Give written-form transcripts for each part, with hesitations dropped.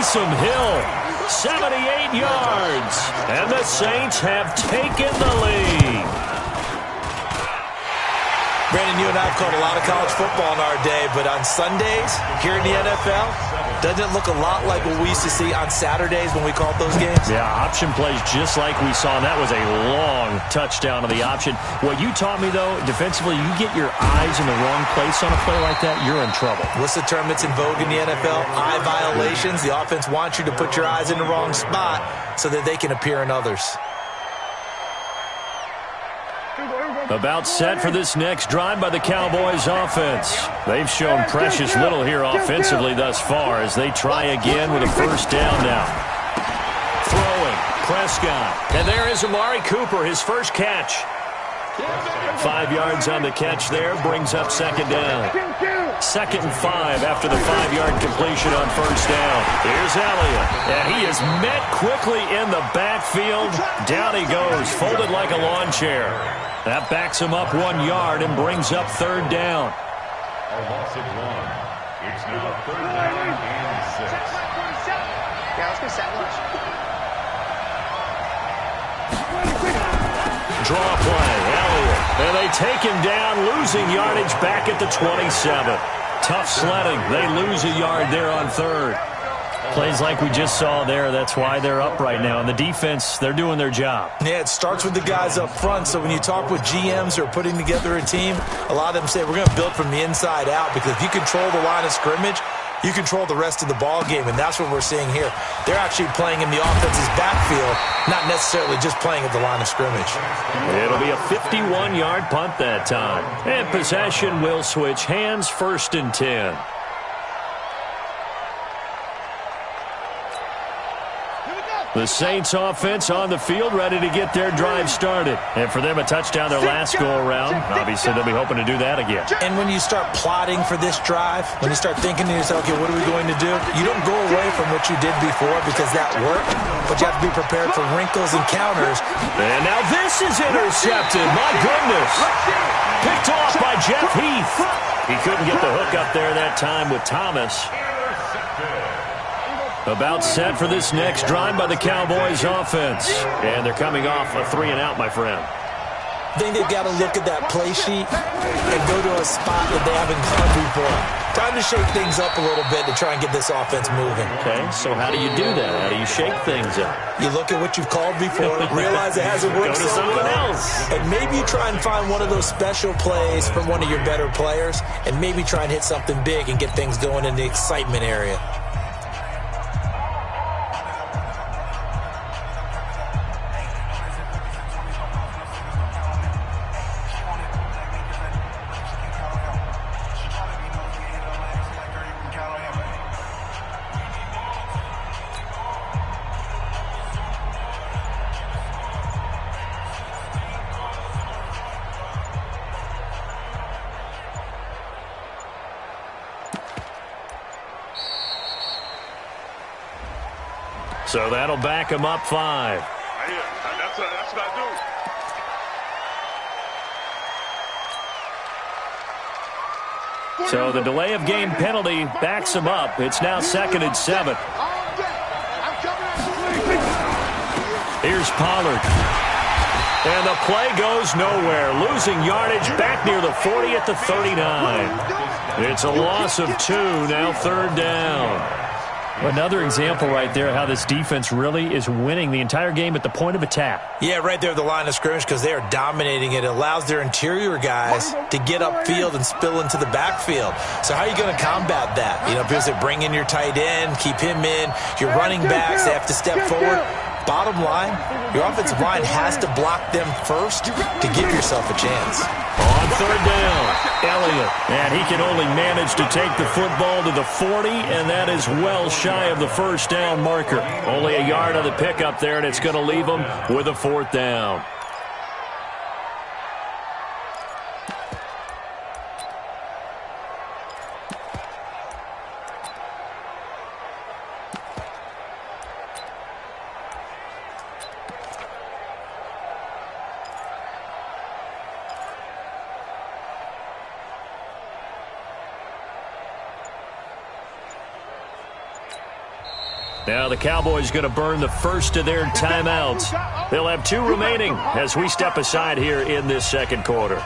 Taysom Hill, 78 yards. And the Saints have taken the lead. Brandon, you and I have called a lot of college football in our day, but on Sundays here in the NFL, doesn't it look a lot like what we used to see on Saturdays when we called those games? Yeah, option plays just like we saw, and that was a long touchdown of the option. What you taught me, though, defensively, you get your eyes in the wrong place on a play like that, you're in trouble. What's the term that's in vogue in the NFL? Eye violations. The offense wants you to put your eyes in the wrong spot so that they can appear in others. About set for this next drive by the Cowboys offense. They've shown precious little here offensively thus far as they try again with a first down now. Throwing, Prescott. And there is Amari Cooper, his first catch. 5 yards on the catch there, brings up second down. 2nd and 5 after the 5-yard completion on first down. Here's Elliott, and he is met quickly in the backfield. Down he goes, folded like a lawn chair. That backs him up 1 yard and brings up third down. A loss of 1. It's now 3rd down and 6. Yeah, let's go set lunch. Draw play, Elliott. And they take him down, losing yardage back at the 27. Tough sledding. They lose a yard there on third. Plays like we just saw there, that's why they're up right now. And the defense, they're doing their job. Yeah, it starts with the guys up front. So when you talk with GMs who are putting together a team, a lot of them say we're going to build from the inside out, because if you control the line of scrimmage, you control the rest of the ball game, and that's what we're seeing here. They're actually playing in the offense's backfield, not necessarily just playing at the line of scrimmage. It'll be a 51-yard punt that time. And possession will switch hands, 1st and 10. The Saints offense on the field, ready to get their drive started. And for them, a touchdown their last go-around. Obviously, they'll be hoping to do that again. And when you start plotting for this drive, when you start thinking to yourself, okay, what are we going to do? You don't go away from what you did before because that worked, but you have to be prepared for wrinkles and counters. And now this is intercepted. My goodness. Picked off by Jeff Heath. He couldn't get the hook up there that time with Thomas. About set for this next drive by the Cowboys offense. And they're coming off a 3-and-out, my friend. I think they've got to look at that play sheet and go to a spot that they haven't gone before. Time to shake things up a little bit to try and get this offense moving. Okay, so how do you do that? How do you shake things up? You look at what you've called before, realize it hasn't worked Go to so something well, else. and maybe you try and find one of those special plays from one of your better players, and maybe try and hit something big and get things going in the excitement area. So that'll back him up 5. That's what I do. So the delay of game penalty backs him up. It's now 2nd and 7. Here's Pollard. And the play goes nowhere. Losing yardage back near the 40 at the 39. It's a loss of 2, now 3rd down. Another example right there how this defense really is winning the entire game at the point of attack. Yeah, right there at the line of scrimmage, because they are dominating it. It allows their interior guys to get upfield and spill into the backfield. So how are you going to combat that? You know, because they bring in your tight end, keep him in. Your running backs, they have to step forward. Bottom line, your offensive line has to block them first to give yourself a chance. On 3rd down, Elliott. And he can only manage to take the football to the 40, and that is well shy of the first down marker. Only a yard on the pickup there, and it's going to leave him with a 4th down. Now the Cowboys going to burn the first of their timeouts. They'll have 2 remaining as we step aside here in this second quarter.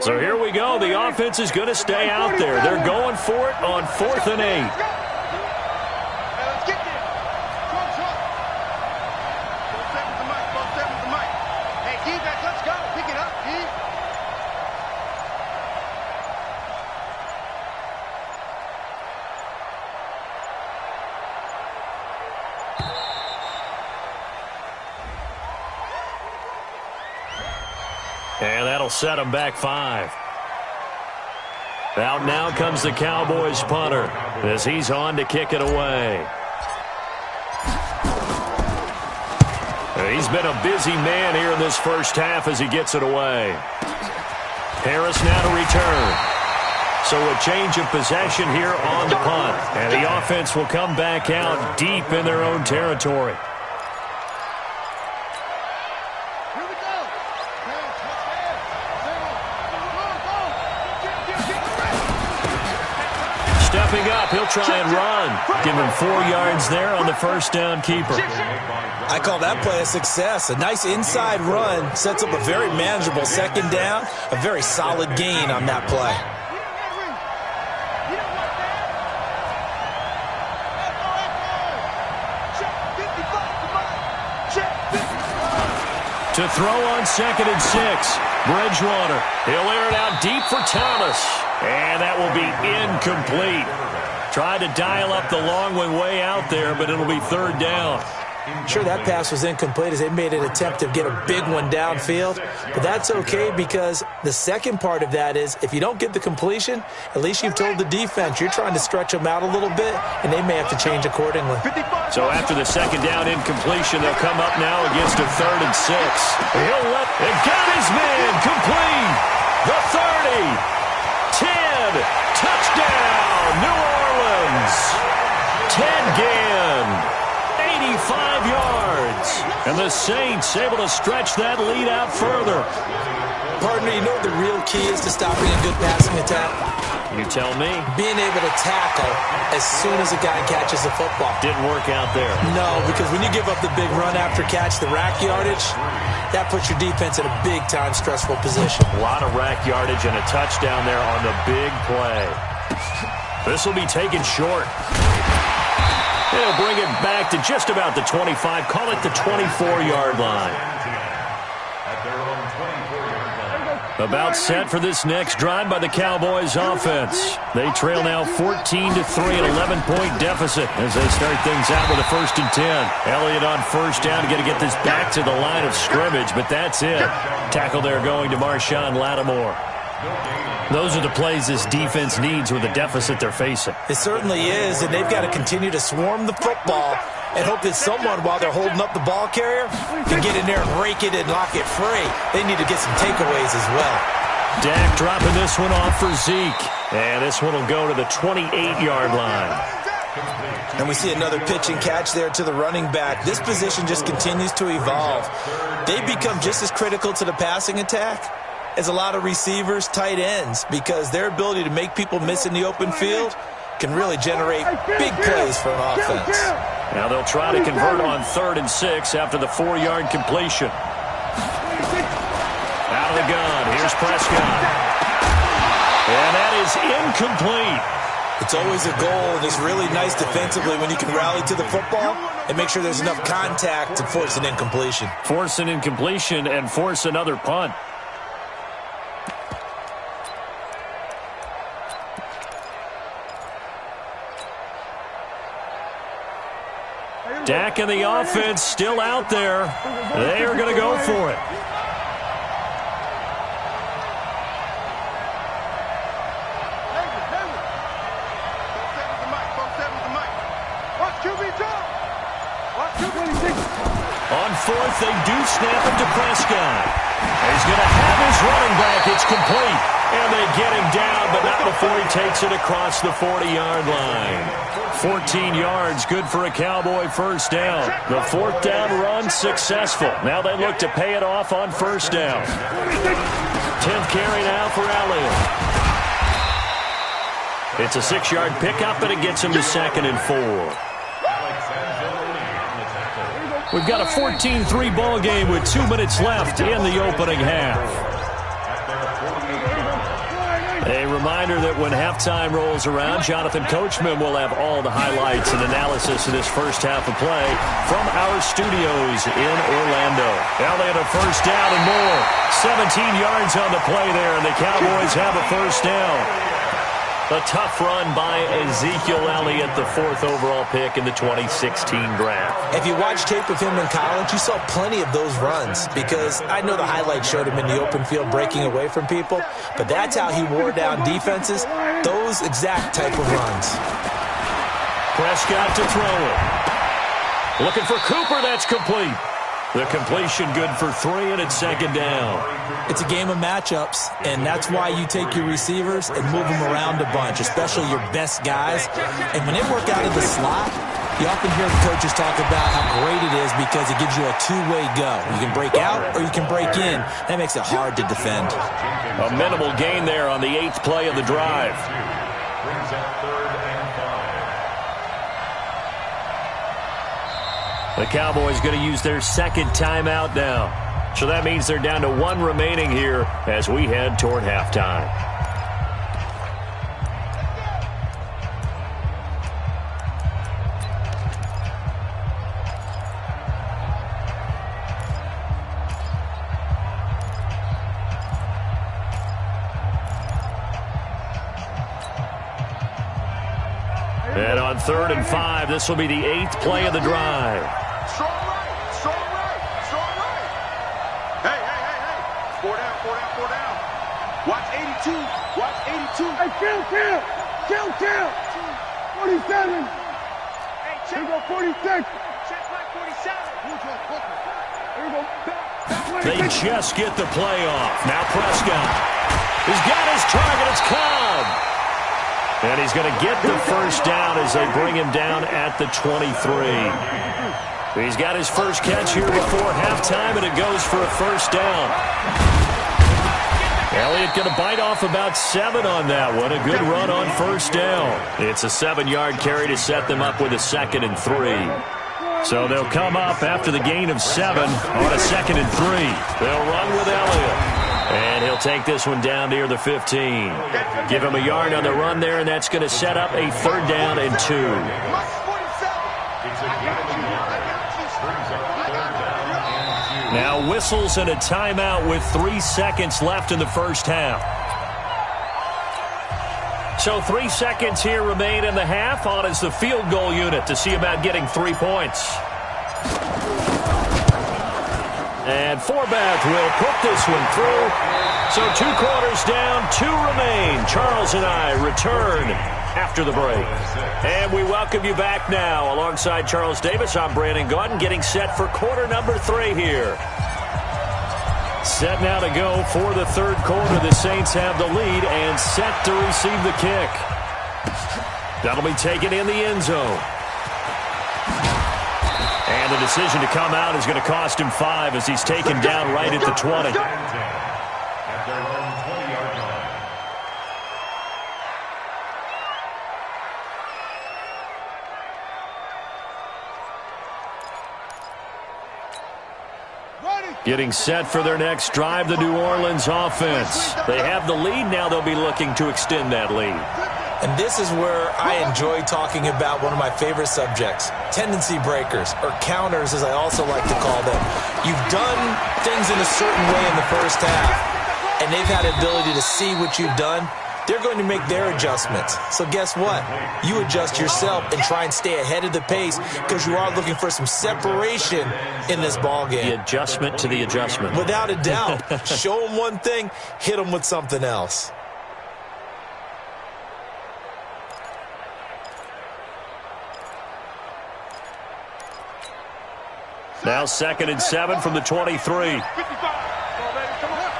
So here we go. The offense is going to stay out there. They're going for it on 4th and 8. Let's get there. Trump. Both set with the mic. Hey, defense, let's go. Pick it up, D. And that'll set them back 5. Out now comes the Cowboys punter as he's on to kick it away. He's been a busy man here in this first half as he gets it away. Harris now to return. So a change of possession here on the punt. And the offense will come back out deep in their own territory. Stepping up, he'll try and run. Give him 4 yards there on the first down keeper. I call that play a success. A nice inside run sets up a very manageable second down. A very solid gain on that play. To throw on 2nd and 6. Bridgewater. He'll air it out deep for Thomas. And that will be incomplete. Tried to dial up the long one way out there, but it'll be 3rd down. Sure, that pass was incomplete as they made an attempt to get a big one downfield. But that's okay because the second part of that is if you don't get the completion, at least you've told the defense you're trying to stretch them out a little bit, and they may have to change accordingly. So after the second down incompletion, they'll come up now against a 3rd and 6. He'll let it got his man complete. The 30. 10, touchdown, New Orleans. Ted Ginn, 85 yards. And the Saints able to stretch that lead out further. Partner, you know what the real key is to stopping a good passing attack? You tell me. Being able to tackle as soon as a guy catches the football. Didn't work out there. No, because when you give up the big run after catch, the rack yardage, that puts your defense in a big-time stressful position. A lot of rack yardage and a touchdown there on the big play. This will be taken short. They'll bring it back to just about the 25. Call it the 24-yard line. About set for this next drive by the Cowboys offense. They trail now 14-3, an 11-point deficit as they start things out with a 1st and 10. Elliott on 1st down, got to get this back to the line of scrimmage, but that's it. Tackle there going to Marshawn Lattimore. Those are the plays this defense needs with the deficit they're facing. It certainly is, and they've got to continue to swarm the football and hope that someone, while they're holding up the ball carrier, can get in there and rake it and lock it free. They need to get some takeaways as well. Dak dropping this one off for Zeke. And this one will go to the 28-yard line. And we see another pitch and catch there to the running back. This position just continues to evolve. They become just as critical to the passing attack as a lot of receivers, tight ends, because their ability to make people miss in the open field can really generate big plays for an offense. Now they'll try to convert on 3rd and 6 after the 4-yard completion. Out of the gun, here's Prescott. And that is incomplete. It's always a goal, and it's really nice defensively when you can rally to the football and make sure there's enough contact to force an incompletion. Force an incompletion and force another punt. Dak and the offense still out there. They are going to go for it. On fourth, they do snap it to Prescott. He's going to have his running back. It's complete. And they get him down, but not before he takes it across the 40-yard line. 14 yards, good for a Cowboy first down. The fourth down run successful. Now they look to pay it off on first down. 10th carry now for Elliott. It's a 6-yard pickup, and it gets him to 2nd and 4. We've got a 14-3 ball game with 2 minutes left in the opening half. A reminder that when halftime rolls around, Jonathan Coachman will have all the highlights and analysis of this first half of play from our studios in Orlando. Elliott a first down and more. 17 yards on the play there, and the Cowboys have a first down. A tough run by Ezekiel Elliott, the 4th overall pick in the 2016 draft. If you watch tape of him in college, you saw plenty of those runs, because I know the highlights showed him in the open field breaking away from people, but that's how he wore down defenses, those exact type of runs. Prescott to throw it. Looking for Cooper, that's complete. The completion good for 3, and it's 2nd down. It's a game of matchups, and that's why you take your receivers and move them around a bunch, especially your best guys. And when they work out of the slot, you often hear the coaches talk about how great it is because it gives you a two-way go. You can break out or you can break in. That makes it hard to defend. A minimal gain there on the 8th play of the drive. Brings up 3rd and 5. The Cowboys going to use their 2nd timeout now. So that means they're down to 1 remaining here as we head toward halftime. And on 3rd and 5, this will be the 8th play of the drive. Strong right, strong right, strong right. Hey, hey, hey, hey. 4 down, 4 down, 4 down. Watch 82, watch 82. Hey, count. 47. Hey, Here check, go 46. check like 47. Here we go. They just get the play off. Now Prescott. He's got his target. It's Cobb. And he's going to get the first down as they bring him down at the 23. He's got his first catch here before halftime, and it goes for a first down. Elliott going to bite off about 7 on that one. A good run on first down. It's a 7-yard carry to set them up with a 2nd and 3. So they'll come up after the gain of 7 on a 2nd and 3. They'll run with Elliott. And he'll take this one down near the 15. Give him a yard on the run there, and that's going to set up a 3rd down and 2. Now whistles and a timeout with 3 seconds left in the first half. So 3 seconds here remain in the half. On is the field goal unit to see about getting 3 points. And Forbath will put this one through. So 2 quarters down, 2 remain. Charles and I return after the break. And we welcome you back now. Alongside Charles Davis, I'm Brandon Gaudin, getting set for quarter number 3 here. Set now to go for the 3rd quarter. The Saints have the lead and set to receive the kick. That'll be taken in the end zone. And the decision to come out is going to cost him 5 as he's taken down right at the 20. At their own 20-yard line. Getting set for their next drive, the New Orleans offense. They have the lead. Now they'll be looking to extend that lead. And this is where I enjoy talking about one of my favorite subjects, tendency breakers, or counters as I also like to call them. You've done things in a certain way in the first half, and they've had the ability to see what you've done. They're going to make their adjustments. So guess what? You adjust yourself and try and stay ahead of the pace because you are looking for some separation in this ball game. The adjustment to the adjustment. Without a doubt. Show them one thing, hit them with something else. Now 2nd and 7 from the 23. 55. Come on, baby. Come on.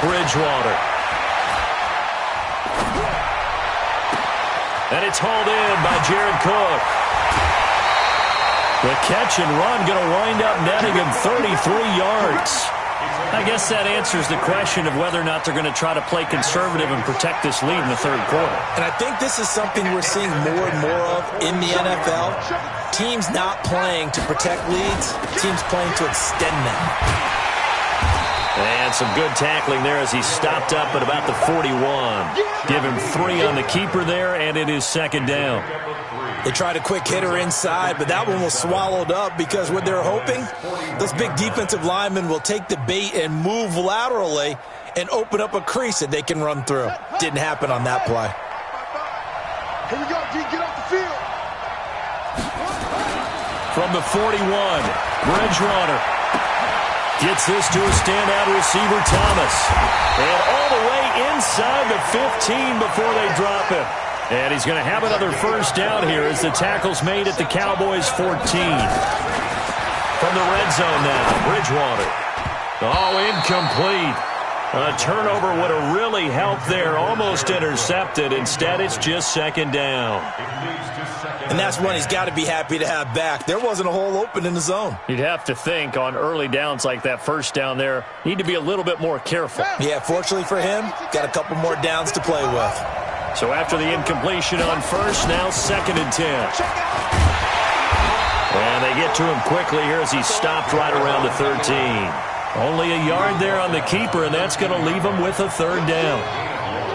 Bridgewater. And it's hauled in by Jared Cook. The catch and run going to wind up netting him 33 yards. I guess that answers the question of whether or not they're going to try to play conservative and protect this lead in the 3rd quarter. And I think this is something we're seeing more and more of in the NFL. Teams not playing to protect leads, teams playing to extend them. And some good tackling there as he stopped up at about the 41. Give him 3 on the keeper there, and it is 2nd down. They tried a quick hitter inside, but that one was swallowed up because what they're hoping, those big defensive linemen will take the bait and move laterally and open up a crease that they can run through. Didn't happen on that play. Here we go, G. Get off the field. From the 41, Bridgewater gets this to a standout receiver, Thomas. And all the way inside the 15 before they drop him. And he's going to have another 1st down here as the tackle's made at the Cowboys' 14. From the red zone now, Bridgewater. Oh, incomplete. A turnover would have really helped there. Almost intercepted. Instead, it's just 2nd down. And that's one he's got to be happy to have back. There wasn't a hole open in the zone. You'd have to think on early downs like that 1st down there, need to be a little bit more careful. Yeah, fortunately for him, got a couple more downs to play with. So after the incompletion on 1st, now 2nd and 10. And they get to him quickly here as he stopped right around the 13. Only a yard there on the keeper, and that's going to leave him with a 3rd down.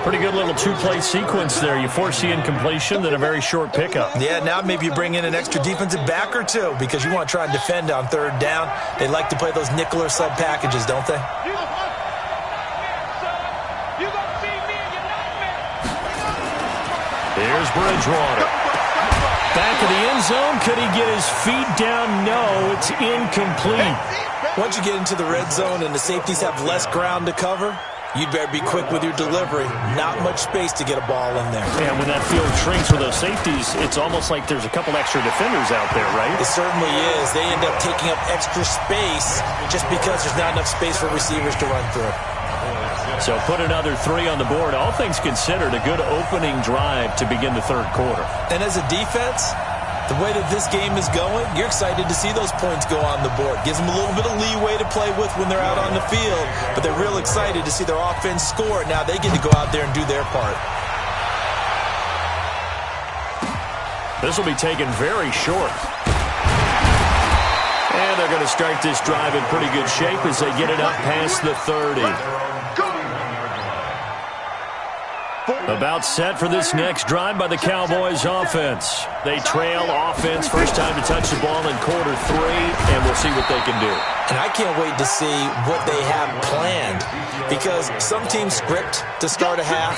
Pretty good little 2-play sequence there. You force the incompletion, then a very short pickup. Yeah, now maybe you bring in an extra defensive back or two because you want to try and defend on 3rd down. They like to play those nickel or sub packages, don't they? Here's Bridgewater. Back of the end zone. Could he get his feet down? No, it's incomplete. Once you get into the red zone and the safeties have less ground to cover, you'd better be quick with your delivery. Not much space to get a ball in there. And when that field shrinks with those safeties, it's almost like there's a couple extra defenders out there, right? It certainly is. They end up taking up extra space just because there's not enough space for receivers to run through. So put another 3 on the board. All things considered, a good opening drive to begin the 3rd quarter. And as a defense, the way that this game is going, you're excited to see those points go on the board. Gives them a little bit of leeway to play with when they're out on the field, but they're real excited to see their offense score. Now they get to go out there and do their part. This will be taken very short. And they're going to start this drive in pretty good shape as they get it up past the 30. About set for this next drive by the Cowboys offense. They trail offense, first time to touch the ball in quarter 3, and we'll see what they can do. And I can't wait to see what they have planned because some teams script to start a half.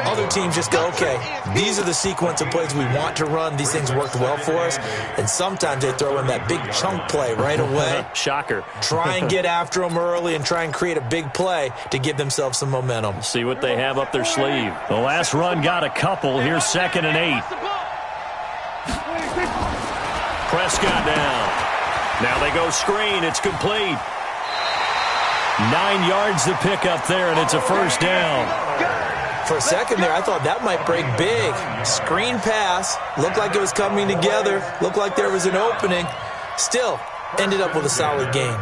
Other teams just go, okay, these are the sequence of plays we want to run. These things worked well for us. And sometimes they throw in that big chunk play right away. Shocker. Try and get after them early and try and create a big play to give themselves some momentum. See what they have up their sleeve. The last run got a couple. Here's 2nd and 8. Prescott down. Now they go screen. It's complete. 9 yards to pick up there, and it's a 1st down. For a second there, I thought that might break big. Screen pass. Looked like it was coming together. Looked like there was an opening. Still, ended up with a solid game.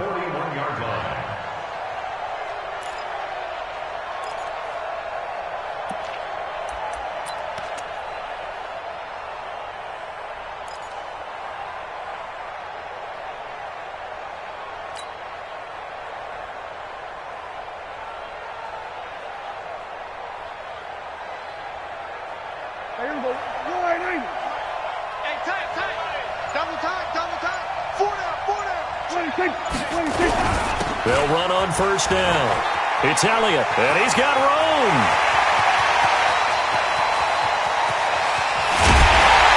Here we go. Go right in. Hey, tight. Double tight. 4 down. 26. They'll run on 1st down. It's Elliott, and he's got room.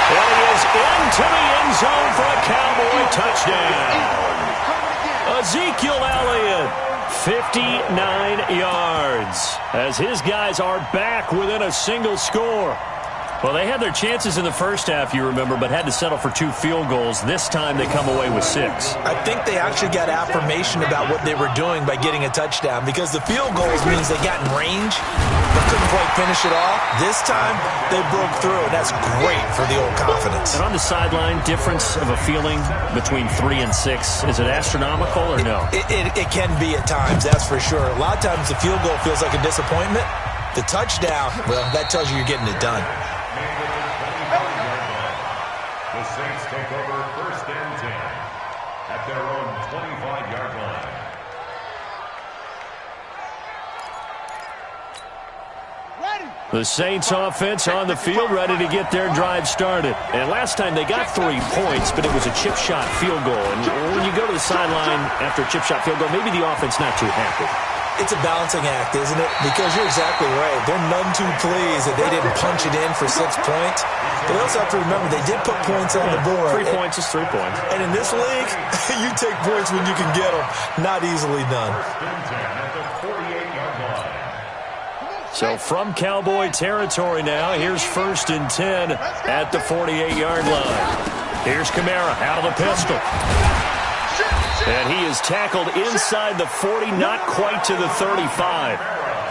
And he is into the end zone for a Cowboy touchdown. Ezekiel Elliott, 59 yards, as his guys are back within a single score. Well, they had their chances in the first half, you remember, but had to settle for 2 field goals. This time they come away with 6. I think they actually got affirmation about what they were doing by getting a touchdown, because the field goals means they got in range but couldn't quite finish it off. This time they broke through, and that's great for the old confidence. And on the sideline, difference of a feeling between 3 and 6, is it astronomical or no? It can be at times, that's for sure. A lot of times the field goal feels like a disappointment. The touchdown, well, that tells you you're getting it done. The Saints take over 1st and 10 at their own 25-yard line. The Saints offense on the field, ready to get their drive started. And last time they got 3 points, but it was a chip shot field goal. And when you go to the sideline after a chip shot field goal, maybe the offense not too happy. It's a balancing act, isn't it? Because you're exactly right. They're none too pleased that they didn't punch it in for 6 points. But they also have to remember they did put points on the board. 3 points is 3 points. And in this league, you take points when you can get them. Not easily done. 1st and 10 at the 48-yard line. So from Cowboy territory now, here's 1st and 10 at the 48-yard line. Here's Kamara out of the pistol. And he is tackled inside the 40, not quite to the 35.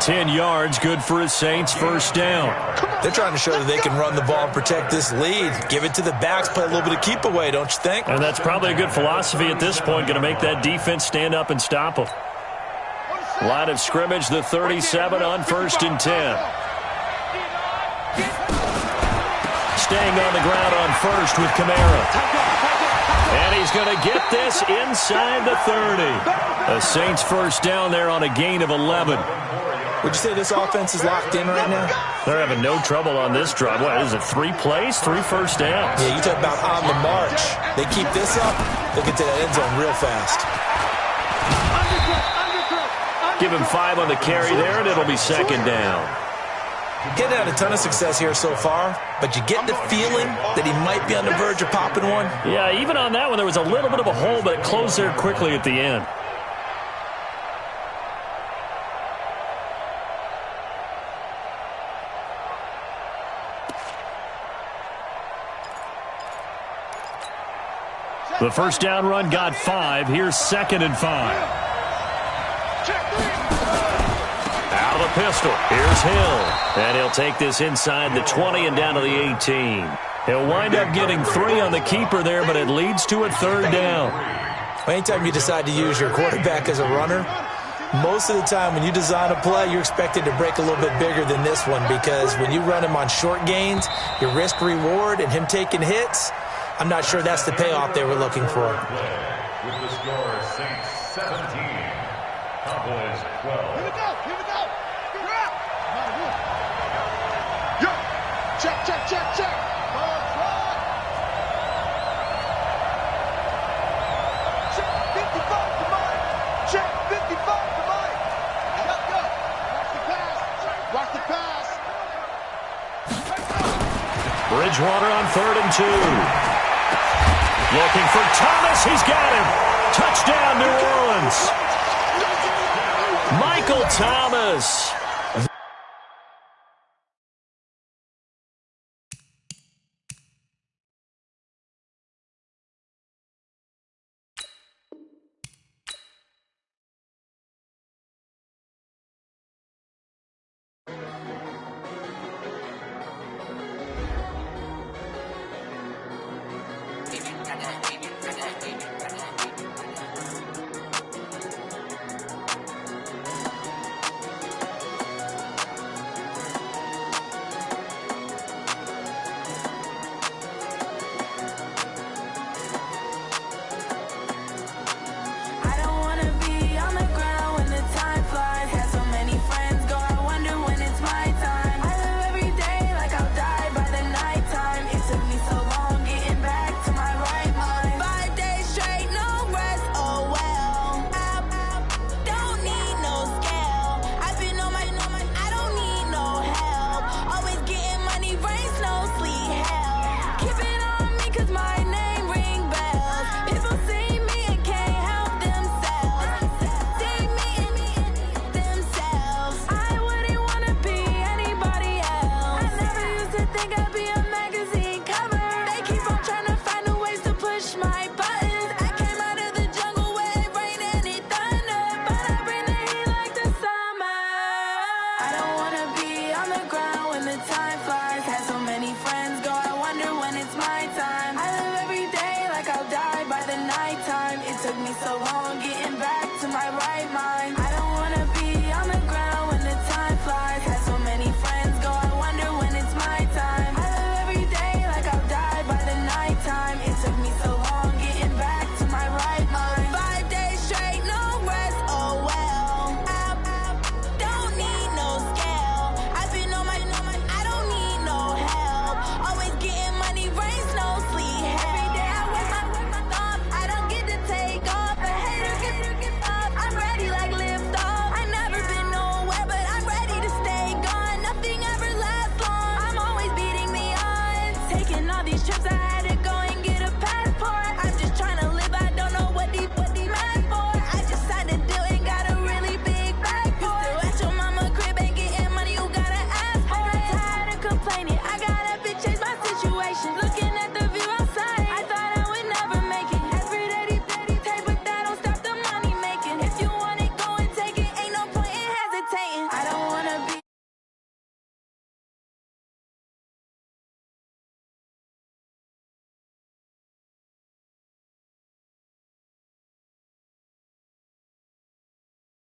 10 yards, good for his Saints, 1st down. They're trying to show that they can run the ball and protect this lead. Give it to the backs, play a little bit of keep away, don't you think? And that's probably a good philosophy at this point, going to make that defense stand up and stop them. Line of scrimmage, the 37 on 1st and 10. Staying on the ground on 1st with Kamara. And he's going to get this inside the 30. The Saints 1st down there on a gain of 11. Would you say this offense is locked in right now? They're having no trouble on this drive. What is it, 3 plays, 3 first downs? Yeah, you talk about on the march. They keep this up, they'll get to that end zone real fast. Give him 5 on the carry there, and it'll be 2nd down. Getting had a ton of success here so far, but you get the feeling that he might be on the verge of popping one. Yeah, even on that one, there was a little bit of a hole, but it closed there quickly at the end. The 1st down run got 5. Here's 2nd and 5. Out of the pistol. Here's Hill. And he'll take this inside the 20 and down to the 18. He'll wind up getting 3 on the keeper there, but it leads to a 3rd down. Anytime you decide to use your quarterback as a runner, most of the time when you design a play, you're expected to break a little bit bigger than this one, because when you run him on short gains, your risk-reward and him taking hits, I'm not sure that's the payoff they were looking for. With the score, Saints 17, Cowboys 12. Here we go. Yo, check. Check 55 to Mike. Check 55 to Mike. Let's go. Watch the pass. Bridgewater on 3rd and 2. Looking for Thomas. He's got him. Touchdown, New Orleans. Michael Thomas. my time.